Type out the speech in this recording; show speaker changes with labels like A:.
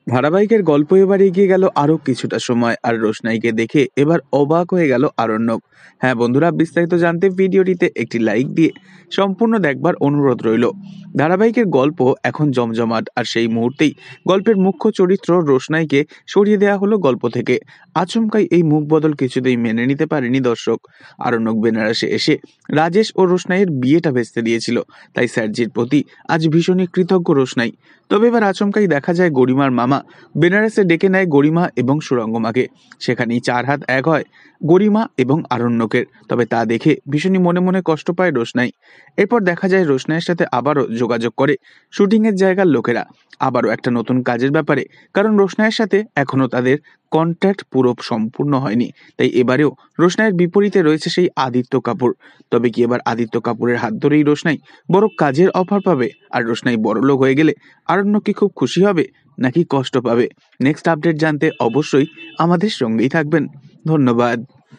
A: ধারাবাহিকের গল্প এবার এগিয়ে গেল আরো কিছুটা সময়, আর রোশনাইকে দেখে এবার অবাক হয়ে গেল আরণ্যক। হ্যাঁ বন্ধুরা, বিস্তারিত জানতে ভিডিওটিতে একটি লাইক দিয়ে সম্পূর্ণ দেখবার অনুরোধ রইল। ধারাবাহিকের গল্প এখন জমজমাট, আর সেই মুহূর্তেই গল্পের মুখ্য চরিত্র রোশনাইকে সরিয়ে দেওয়া হলো গল্প থেকে। আচমকাই এই মুখ বদল কিছুতেই মেনে নিতে পারেনি দর্শক। আরণ্যক বেনারসে এসে রাজেশ ও রোশনাইয়ের বিয়েটা ভেস্তে দিয়েছিল, তাই স্যারজির প্রতি আজ ভীষণই কৃতজ্ঞ রোশনাই। তবে এবার আচমকাই দেখা যায় গরিমার মামা বেনারসে ডেকে নেয় গরিমা এবং সুরঙ্গমাকে। সেখানেই চার হাত এক হয় গরিমা এবং আরণ্যকের। তবে তা দেখে ভীষণই মনে মনে কষ্ট পায় রোশনাই। এরপর দেখা যায় রোশনাইয়ের সাথে আবারও যোগাযোগ করে শুটিংয়ের জায়গার লোকেরা, আবারও একটা নতুন কাজের ব্যাপারে। কারণ রোশনাইয়ের সাথে এখনো তাদের কন্ট্রাক্ট পুরো সম্পূর্ণ হয়নি, তাই এবারেও রোশনাইয়ের বিপরীতে রয়েছে সেই আদিত্য কাপুর। তবে কি এবার আদিত্য কাপুরের হাত ধরেই রোশনাই বড় কাজের অফার পাবে? আর রোশনাই বড়লোক হয়ে গেলে আরণ্য কি খুব খুশি হবে নাকি কষ্ট পাবে? নেক্সট আপডেট জানতে অবশ্যই আমাদের সঙ্গেই থাকবেন। ধন্যবাদ।